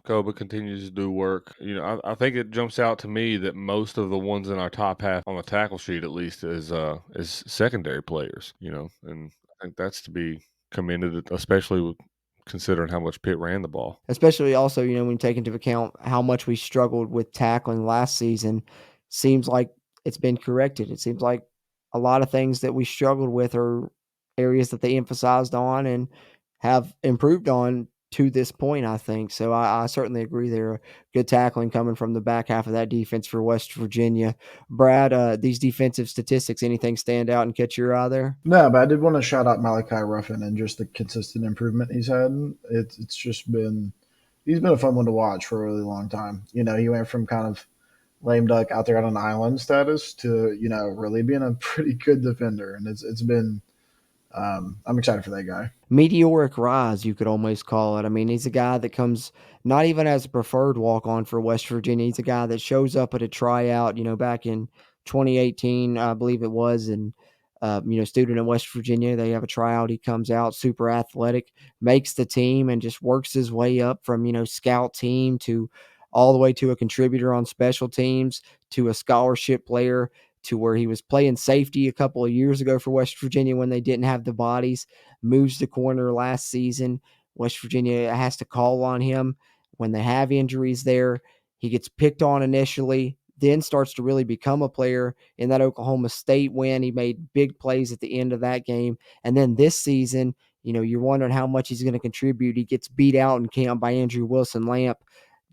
Koba continues to do work. I think it jumps out to me that most of the ones in our top half on the tackle sheet, at least, is secondary players. And I think that's to be commended, especially with considering how much Pitt ran the ball. Especially also, when you take into account how much we struggled with tackling last season, seems like it's been corrected. It seems like a lot of things that we struggled with are areas that they emphasized on and have improved on to this point, I think. So I certainly agree there. Good tackling coming from the back half of that defense for West Virginia. Brad, these defensive statistics, anything stand out and catch your eye there? No, but I did want to shout out Malachi Ruffin and just the consistent improvement he's had. It's just been he's been a fun one to watch for a really long time. He went from kind of lame duck out there on an island status to really being a pretty good defender, and it's been. I'm excited for that guy. Meteoric rise, you could almost call it. I mean, he's a guy that comes not even as a preferred walk-on for West Virginia. He's a guy that shows up at a tryout, back in 2018, I believe it was, and student in West Virginia. They have a tryout. He comes out super athletic, makes the team, and just works his way up from scout team to all the way to a contributor on special teams to a scholarship player to where he was playing safety a couple of years ago for West Virginia when they didn't have the bodies. Moves to corner last season. West Virginia has to call on him when they have injuries there. He gets picked on initially, then starts to really become a player. In that Oklahoma State win, he made big plays at the end of that game. And then this season, you're wondering how much he's going to contribute. He gets beat out in camp by Andrew Wilson-Lamp.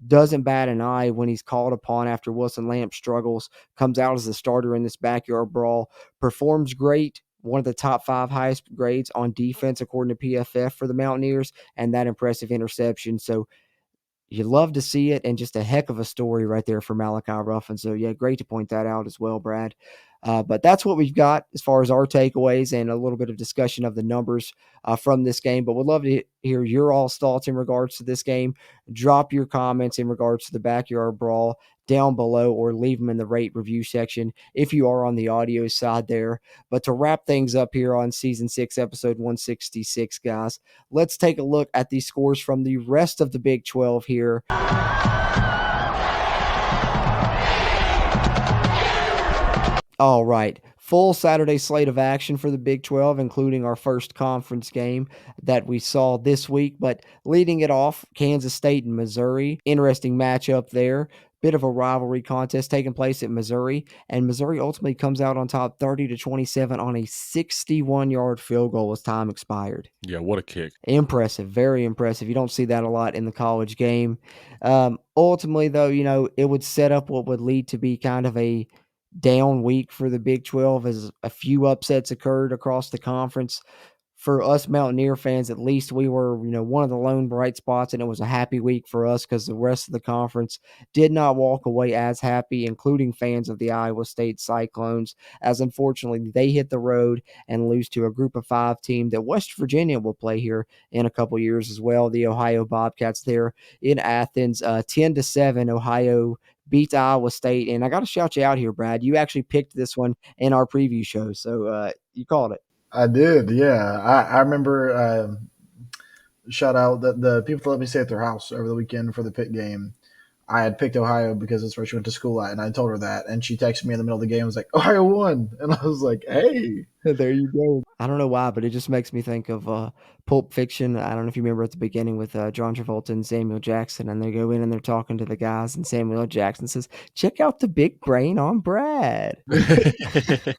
Doesn't bat an eye when he's called upon after Wilson-Lamp struggles, comes out as a starter in this backyard brawl, performs great, one of the top 5 highest grades on defense according to PFF for the Mountaineers, and that impressive interception. So you love to see it, and just a heck of a story right there for Malachi Ruffin. So, yeah, great to point that out as well, Brad. But that's what we've got as far as our takeaways and a little bit of discussion of the numbers from this game. But we'd love to hear your all's thoughts in regards to this game. Drop your comments in regards to the backyard brawl down below, or leave them in the rate review section if you are on the audio side there. But to wrap things up here on season 6, episode 166, guys, let's take a look at the scores from the rest of the Big 12 here. All right, full Saturday slate of action for the Big 12, including our first conference game that we saw this week. But leading it off, Kansas State and Missouri. Interesting matchup there. Bit of a rivalry contest taking place at Missouri, and Missouri ultimately comes out on top 30-27 on a 61-yard field goal as time expired. Yeah, what a kick. Impressive, very impressive. You don't see that a lot in the college game. Ultimately, though, it would set up what would lead to be kind of a down week for the Big 12 as a few upsets occurred across the conference. for us Mountaineer fans, at least we were, one of the lone bright spots, and it was a happy week for us because the rest of the conference did not walk away as happy, including fans of the Iowa State Cyclones, as unfortunately they hit the road and lose to a Group of 5 team that West Virginia will play here in a couple years as well. The Ohio Bobcats there in Athens, 10-7, Ohio beat Iowa State. And I got to shout you out here, Brad. You actually picked this one in our preview show, so you called it. I did, yeah. I remember shout out the people that let me stay at their house over the weekend for the Pitt game. I had picked Ohio because it's where she went to school at, and I told her that. And she texted me in the middle of the game and was like, Ohio won. And I was like, hey. There you go. I don't know why, but it just makes me think of Pulp Fiction. I don't know if you remember at the beginning with John Travolta and Samuel Jackson, and they go in and they're talking to the guys, and Samuel Jackson says, check out the big brain on Brad. Yeah.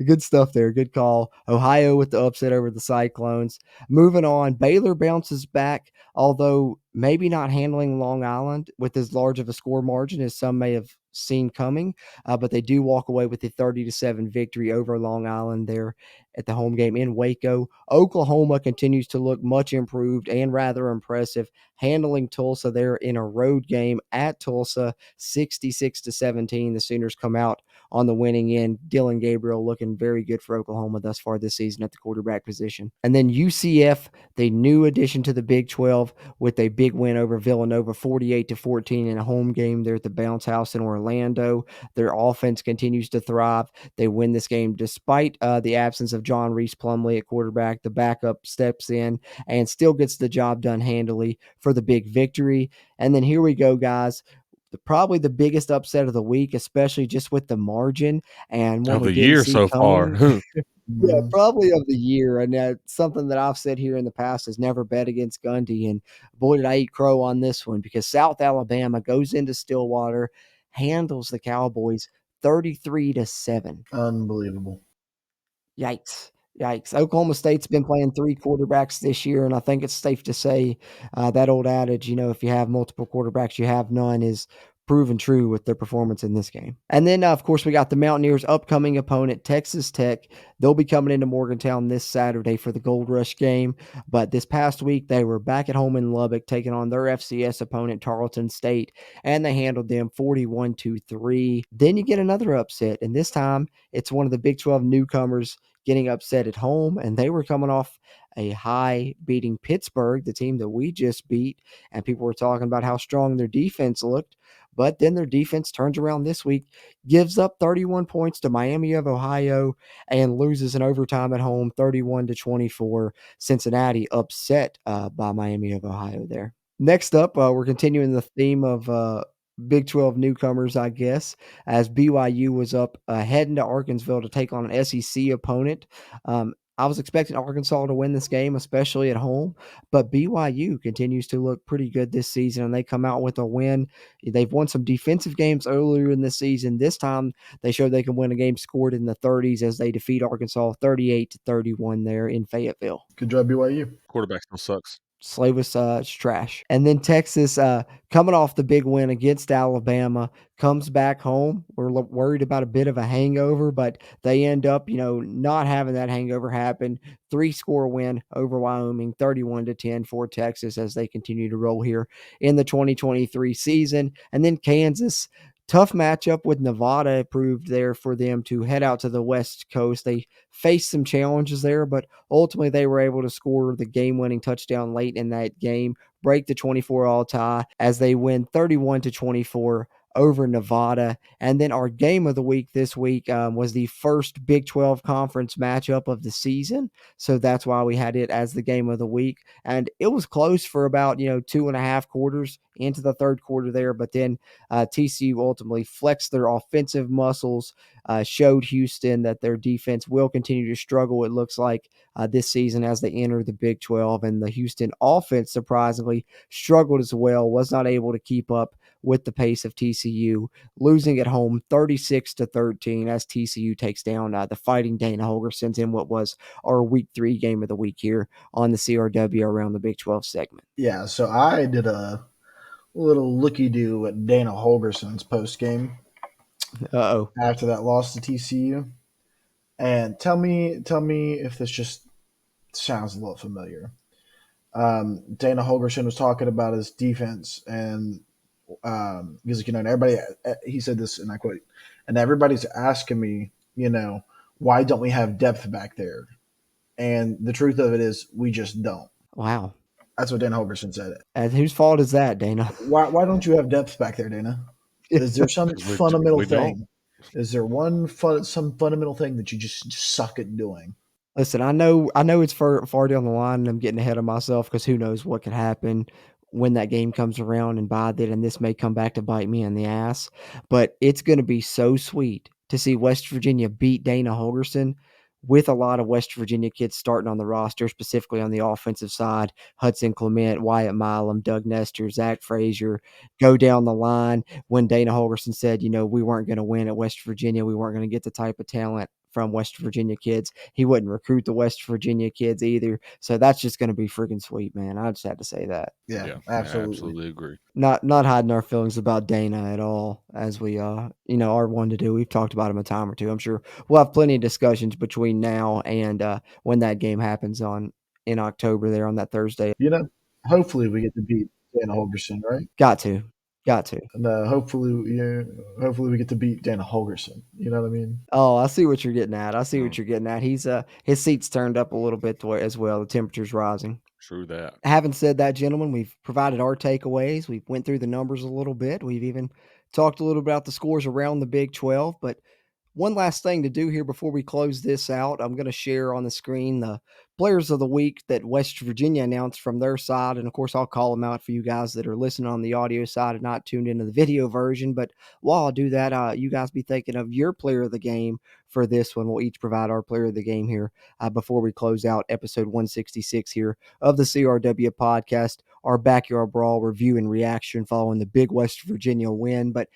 Good stuff there. Good call. Ohio with the upset over the Cyclones. Moving on, Baylor bounces back, although maybe not handling Long Island with as large of a score margin as some may have seen coming, but they do walk away with a 30-7 victory over Long Island there at the home game in Waco. Oklahoma continues to look much improved and rather impressive, handling Tulsa there in a road game at Tulsa, 66-17. The Sooners come out on the winning end. Dylan Gabriel looking very good for Oklahoma thus far this season at the quarterback position. And then UCF, the new addition to the Big 12, with a big win over Villanova, 48-14 in a home game there at the Bounce House in Orlando. Their offense continues to thrive. They win this game despite the absence of John Reese Plumlee at quarterback. The backup steps in and still gets the job done handily for the big victory. And then here we go, guys. Probably the biggest upset of the week, especially just with the margin and what Of we the didn't year see so coming. far. Yeah, probably of the year. And something that I've said here in the past is never bet against Gundy. And boy, did I eat crow on this one, because South Alabama goes into Stillwater, handles the Cowboys 33-7. Unbelievable. Yikes. Yikes. Oklahoma State's been playing 3 quarterbacks this year, and I think it's safe to say that old adage, if you have multiple quarterbacks, you have none, is proven true with their performance in this game. And then, of course, we got the Mountaineers' upcoming opponent, Texas Tech. They'll be coming into Morgantown this Saturday for the Gold Rush game. But this past week, they were back at home in Lubbock, taking on their FCS opponent, Tarleton State, and they handled them 41-3. Then you get another upset, and this time it's one of the Big 12 newcomers getting upset at home, and they were coming off a high beating Pittsburgh, the team that we just beat, and people were talking about how strong their defense looked. But then their defense turns around this week, gives up 31 points to Miami of Ohio, and loses in overtime at home 31-24. Cincinnati upset by Miami of Ohio there. Next up, we're continuing the theme of Big 12 newcomers, I guess, as BYU was up heading to Arkansville to take on an SEC opponent. I was expecting Arkansas to win this game, especially at home, but BYU continues to look pretty good this season, and they come out with a win. They've won some defensive games earlier in the season. This time, they showed they can win a game scored in the 30s as they defeat Arkansas 38-31 there in Fayetteville. Good job, BYU. Quarterback still sucks. Slavis is trash. And then Texas, coming off the big win against Alabama, comes back home. We're worried about a bit of a hangover, but they end up, not having that hangover happen. 3-score win over Wyoming, 31-10 for Texas as they continue to roll here in the 2023 season. And then Kansas, tough matchup with Nevada proved there for them to head out to the West Coast. They faced some challenges there, but ultimately they were able to score the game-winning touchdown late in that game, break the 24-all tie as they win 31-24 over Nevada. And then our game of the week this week was the first Big 12 conference matchup of the season. So that's why we had it as the game of the week. And it was close for about, 2.5 quarters into the third quarter there. But then TCU ultimately flexed their offensive muscles, showed Houston that their defense will continue to struggle, it looks like, this season as they enter the Big 12. And the Houston offense, surprisingly, struggled as well, was not able to keep up with the pace of TCU, losing at home 36-13 as TCU takes down the Fighting Dana Holgersons in what was our Week 3 game of the week here on the CRW around the Big 12 segment. Yeah, so I did a little looky-do at Dana Holgerson's post-game Uh-oh. after that loss to TCU. And tell me if this just sounds a little familiar. Dana Holgerson was talking about his defense, and because and everybody, he said this, and I quote, and everybody's asking me, why don't we have depth back there? And the truth of it is, we just don't. Wow. That's what Dana Holgerson said. And whose fault is that, Dana? Why don't you have depth back there, Dana? Is there some fundamental we don't. thing? Is there some fundamental thing that you just suck at doing? Listen, I know it's far down the line, and I'm getting ahead of myself because who knows what could happen when that game comes around and by then, and this may come back to bite me in the ass. But it's going to be so sweet to see West Virginia beat Dana Holgerson with a lot of West Virginia kids starting on the roster, specifically on the offensive side. Hudson Clement, Wyatt Milam, Doug Nestor, Zach Frazier, go down the line. When Dana Holgerson said, we weren't going to win at West Virginia, we weren't going to get the type of talent from West Virginia kids. He wouldn't recruit the West Virginia kids either. So that's just going to be freaking sweet, man. I just had to say that. Yeah, I absolutely. absolutely agree. Not hiding our feelings about Dana at all, as we are one to do. We've talked about him a time or two. I'm sure we'll have plenty of discussions between now and when that game happens in October there on that Thursday. Hopefully we get to beat Dana Holgerson, right? Got to. And hopefully we get to beat Dana Holgerson. You know what I mean? Oh, I see what you're getting at. He's his seat's turned up a little bit as well. The temperature's rising. True that. Having said that, gentlemen, we've provided our takeaways. We've went through the numbers a little bit. We've even talked a little about the scores around the Big 12, but one last thing to do here before we close this out. I'm going to share on the screen the players of the week that West Virginia announced from their side. And of course, I'll call them out for you guys that are listening on the audio side and not tuned into the video version. But while I do that, you guys be thinking of your player of the game for this one. We'll each provide our player of the game here before we close out episode 166 here of the CRW podcast, our backyard brawl review and reaction following the big West Virginia win. But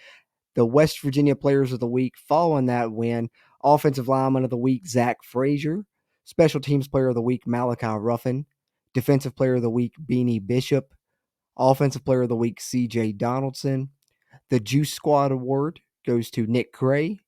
the West Virginia players of the week following that win: offensive lineman of the week, Zach Frazier; special teams player of the week, Malachi Ruffin; defensive player of the week, Beanie Bishop; offensive player of the week, CJ Donaldson. The Juice Squad Award goes to Nick Gray.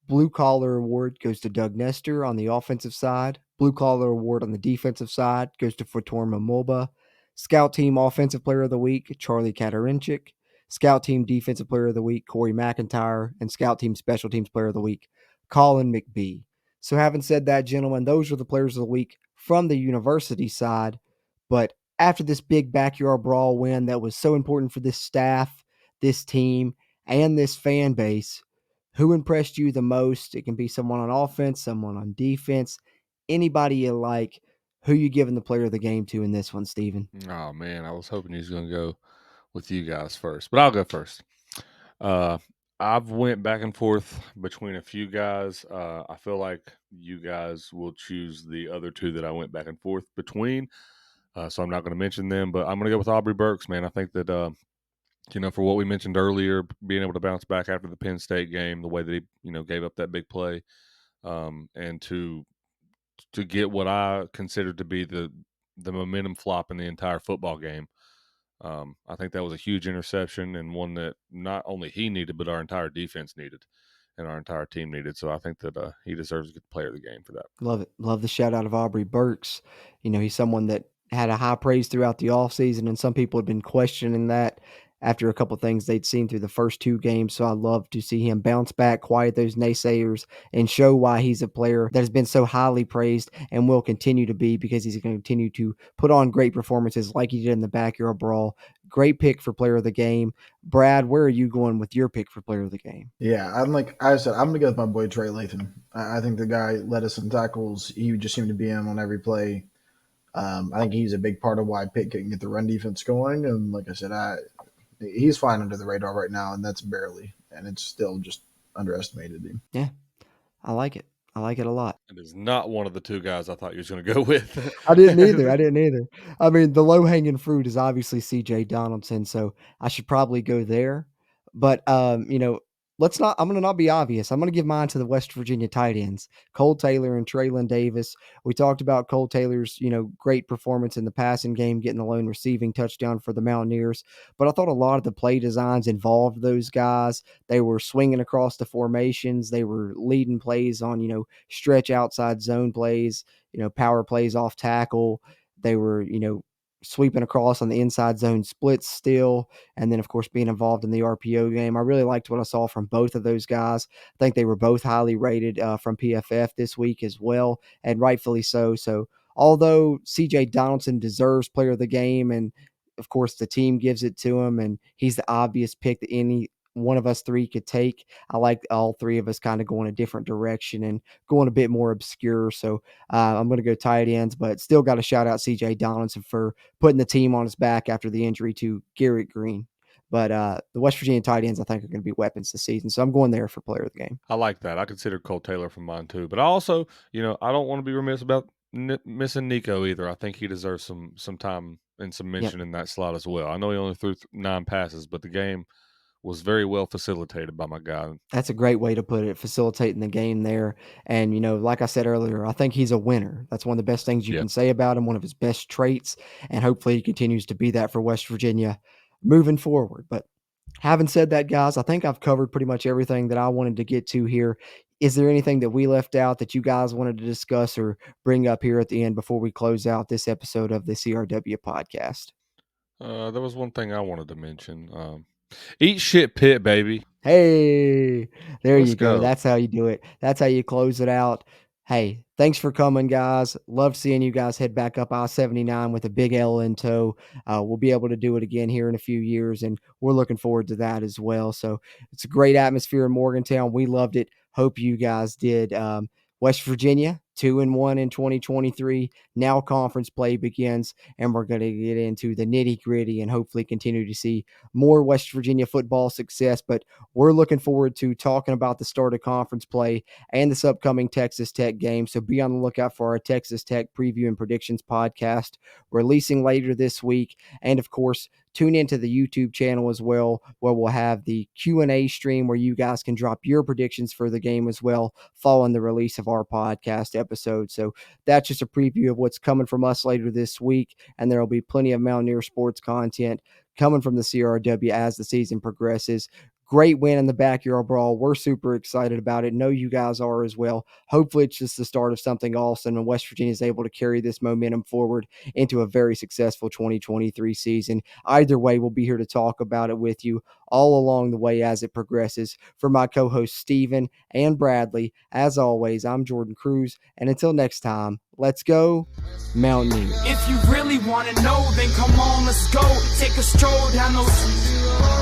Blue Collar Award goes to Doug Nestor on the offensive side. Blue Collar Award on the defensive side goes to Fatorma Mulba. Scout Team Offensive Player of the Week, Charlie Katarinchik. Scout Team Defensive Player of the Week, Corey McIntyre. And Scout Team Special Teams Player of the Week, Colin McBee. So having said that, gentlemen, those are the players of the week from the university side. But after this big backyard brawl win that was so important for this staff, this team, and this fan base, who impressed you the most? It can be someone on offense, someone on defense, anybody you like. Who you giving the player of the game to in this one, Steven? Oh man, I was hoping he's going to go with you guys first, but I'll go first. I've went back and forth between a few guys. I feel like you guys will choose the other two that I went back and forth between. So I'm not going to mention them, but I'm going to go with Aubrey Burks, man. I think that, for what we mentioned earlier, being able to bounce back after the Penn State game, the way that he, gave up that big play, and to get what I consider to be the momentum flop in the entire football game. I think that was a huge interception and one that not only he needed, but our entire defense needed and our entire team needed. So I think that he deserves to get the player of the game for that. Love it. Love the shout out of Aubrey Burks. He's someone that had a high praise throughout the offseason, and some people had been questioning that after a couple of things they'd seen through the first two games. So I love to see him bounce back, quiet those naysayers, and show why he's a player that has been so highly praised and will continue to be, because he's going to continue to put on great performances like he did in the backyard brawl. Great pick for player of the game. Brad, where are you going with your pick for player of the game? Yeah, I'm going to go with my boy Trey Lathan. I think the guy led us in tackles. He just seemed to be in on every play. I think he's a big part of why Pitt couldn't get the run defense going. And like I said, he's flying under the radar right now, and that's barely. And it's still just underestimated. Yeah, I like it. I like it a lot. It is not one of the two guys I thought you was going to go with. I didn't either. I mean, the low-hanging fruit is obviously CJ Donaldson, so I should probably go there. But, I'm going to not be obvious. I'm going to give mine to the West Virginia tight ends, Cole Taylor and Traylon Davis. We talked about Cole Taylor's, great performance in the passing game, getting the lone receiving touchdown for the Mountaineers. But I thought a lot of the play designs involved those guys. They were swinging across the formations. They were leading plays on, stretch outside zone plays, power plays off tackle. They were, sweeping across on the inside zone splits still, and then of course being involved in the RPO game. I really liked what I saw from both of those guys. I think they were both highly rated from PFF this week as well, and rightfully so. So although CJ Donaldson deserves player of the game, and of course the team gives it to him, and he's the obvious pick that any one of us three could take, I like all three of us kind of going a different direction and going a bit more obscure. So I'm going to go tight ends, but still got to shout out CJ Donaldson for putting the team on his back after the injury to Garrett Green. But the West Virginia tight ends, I think, are going to be weapons this season. So I'm going there for player of the game. I like that. I consider Cole Taylor from mine too. But I also, I don't want to be remiss about missing Nico either. I think he deserves some time and some mention in that slot as well. I know he only threw 9 passes, but the game was very well facilitated by my guy. That's a great way to put it, facilitating the game there. And, like I said earlier, I think he's a winner. That's one of the best things you can say about him, one of his best traits. And hopefully he continues to be that for West Virginia moving forward. But having said that, guys, I think I've covered pretty much everything that I wanted to get to here. Is there anything that we left out that you guys wanted to discuss or bring up here at the end before we close out this episode of the CRW podcast? There was one thing I wanted to mention. Eat shit, Pitt, baby. Hey, there Let's you go. go. That's how you do it. That's how you close it out. Hey, thanks for coming, guys. Love seeing you guys head back up I-79 with a big L in tow. We'll be able to do it again here in a few years, and we're looking forward to that as well. So it's a great atmosphere in Morgantown. We loved it. Hope you guys did. West Virginia, 2-1 in 2023. Now conference play begins, and we're going to get into the nitty-gritty and hopefully continue to see more West Virginia football success. But we're looking forward to talking about the start of conference play and this upcoming Texas Tech game. So be on the lookout for our Texas Tech preview and predictions podcast releasing later this week. And of course, tune into the YouTube channel as well, where we'll have the Q&A stream where you guys can drop your predictions for the game as well following the release of our podcast episode. So that's just a preview of what's coming from us later this week, and there will be plenty of Mountaineer sports content coming from the CRW as the season progresses. Great win in the backyard brawl. We're super excited about it. Know you guys are as well. Hopefully it's just the start of something awesome, and West Virginia is able to carry this momentum forward into a very successful 2023 season. Either way, we'll be here to talk about it with you all along the way as it progresses. For my co-hosts Steven and Bradley, as always, I'm Jordan Cruz, and until next time, let's go Mountaineers. If you really want to know, then come on, let's go. Take a stroll down those